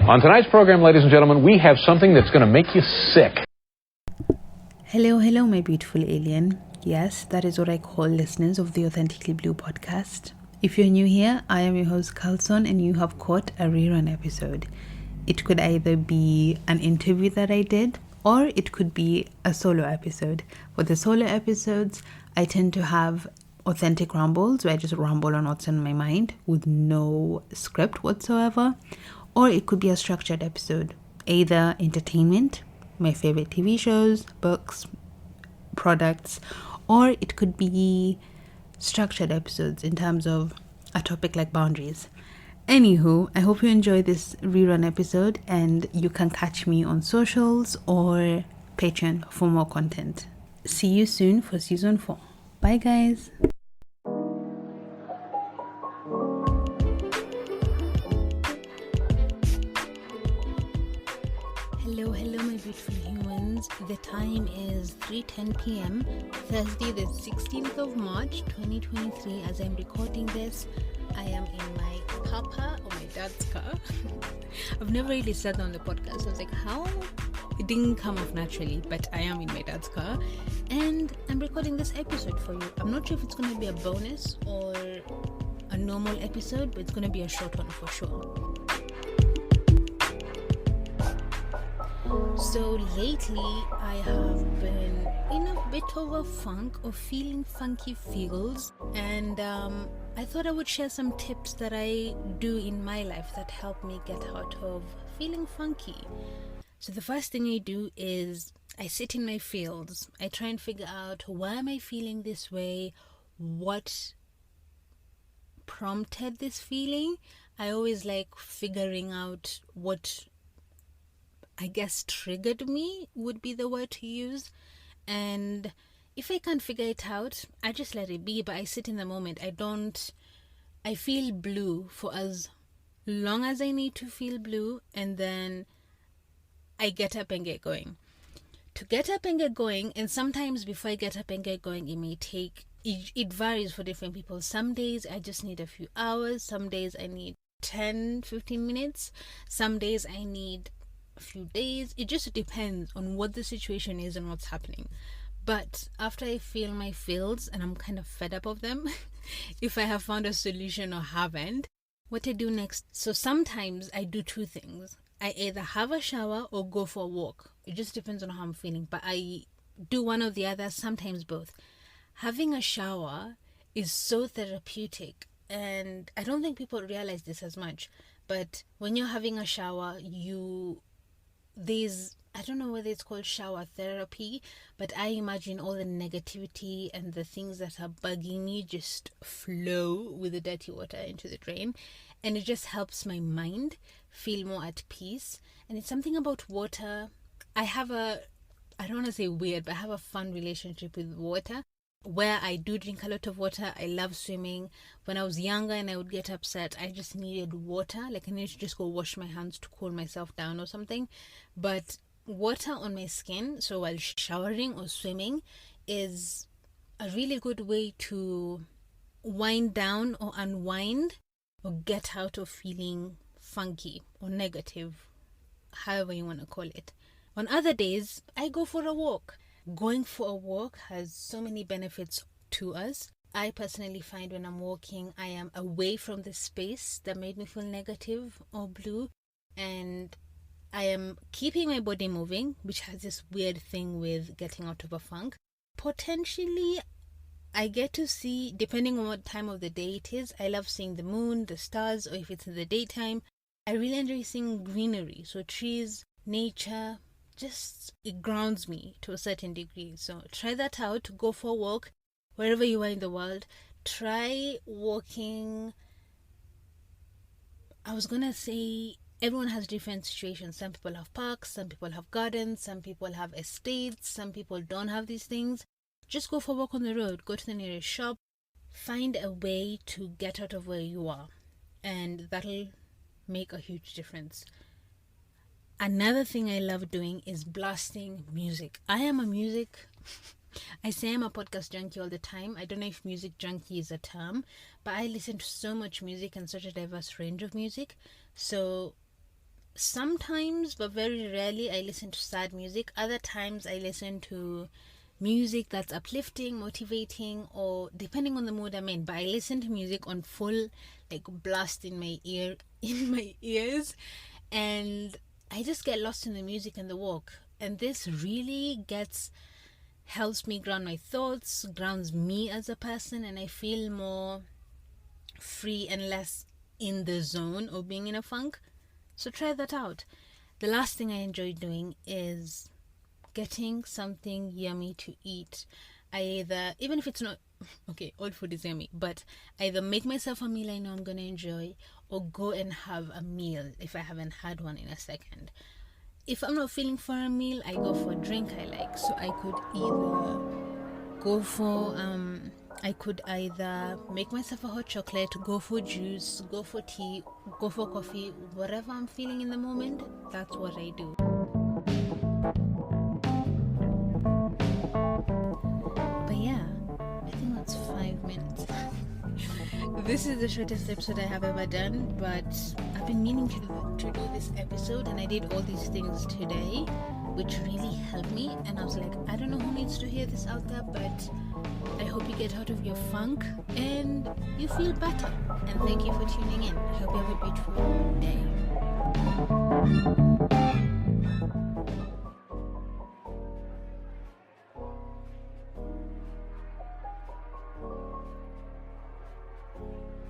On tonight's program, ladies and gentlemen, we have something that's going to make you sick. Hello, my beautiful alien. Yes, that is what I call listeners of the Authentically Blue podcast. If you're new here, I am your host, Carlson, and you have caught a rerun episode. It could either be an interview that I did, or it could be a solo episode. For the solo episodes, I tend to have authentic rambles, where I just ramble on what's in my mind with no script whatsoever. Or it could be a structured episode, either entertainment, my favorite TV shows, books, products, or it could be structured episodes in terms of a topic like boundaries. Anywho, I hope you enjoy this rerun episode and you can catch me on socials or Patreon for more content. See you soon for season 4. Bye guys. Hello my beautiful humans. The time is 3:10 p.m. Thursday the 16th of March 2023. As I'm recording this, I am in my papa or my dad's car. I've never really said that on the podcast. So I was like, how? It didn't come off naturally, but I am in my dad's car and I'm recording this episode for you. I'm not sure if it's going to be a bonus or a normal episode, but it's going to be a short one for sure. So lately I have been in a bit of a funk of feeling funky feels, and I thought I would share some tips that I do in my life that help me get out of feeling funky. So the first thing I do is I sit in my feels. I try and figure out, why am I feeling this way? What prompted this feeling? I always like figuring out what, I guess, triggered me would be the word to use. And if I can't figure it out, I just let it be, but I sit in the moment. I feel blue for as long as I need to feel blue, and then I get up and get going. To get up and get going, and sometimes before I get up and get going, it varies for different people. Some days I just need a few hours, some days I need 10-15 minutes, some days I need a few days. It just depends on what the situation is and what's happening. But after I feel my feels and I'm kind of fed up of them, if I have found a solution or haven't, what I do next. So sometimes I do two things. I either have a shower or go for a walk. It just depends on how I'm feeling, but I do one or the other, sometimes both. Having a shower is so therapeutic, and I don't think people realize this as much, but when you're having a shower, I don't know whether it's called shower therapy, but I imagine all the negativity and the things that are bugging me just flow with the dirty water into the drain, and it just helps my mind feel more at peace. And it's something about water. I don't want to say weird, but I have a fun relationship with water, where I do drink a lot of water. I love swimming. When I was younger and I would get upset, I just needed water. Like I needed to just go wash my hands to cool myself down or something. But water on my skin, so while showering or swimming, is a really good way to wind down or unwind or get out of feeling funky or negative, however you want to call it. On other days, I go for a walk. Going for a walk has so many benefits to us. I personally find when I'm walking, I am away from the space that made me feel negative or blue, and I am keeping my body moving, which has this weird thing with getting out of a funk. Potentially, I get to see, depending on what time of the day it is, I love seeing the moon, the stars, or if it's in the daytime, I really enjoy seeing greenery. So trees, nature, it grounds me to a certain degree. So try that out. Go for a walk wherever you are in the world. Try walking. I was gonna say everyone has different situations. Some people have parks, some people have gardens, some people have estates, some people don't have these things. Just go for a walk on the road. Go to the nearest shop. Find a way to get out of where you are, and that'll make a huge difference. Another thing I love doing is blasting music. I say I'm a podcast junkie all the time. I don't know if music junkie is a term, but I listen to so much music and such a diverse range of music. So sometimes, but very rarely, I listen to sad music. Other times I listen to music that's uplifting, motivating, or depending on the mood I'm in. But I listen to music on full like blast in my ears, and I just get lost in the music and the walk. And this really helps me ground my thoughts, grounds me as a person, and I feel more free and less in the zone of being in a funk. So try that out. The last thing I enjoy doing is getting something yummy to eat. I either, even if it's not, okay, all food is yummy, but I either make myself a meal I know I'm going to enjoy, or go and have a meal if I haven't had one in a second. If I'm not feeling for a meal, I go for a drink I like. So I could either make myself a hot chocolate, go for juice, go for tea, go for coffee, whatever I'm feeling in the moment, that's what I do. But yeah, I think that's 5 minutes. This is the shortest episode I have ever done, but I've been meaning to do this episode, and I did all these things today, which really helped me. And I was like, I don't know who needs to hear this out there, but I hope you get out of your funk and you feel better. And thank you for tuning in. I hope you have a beautiful day.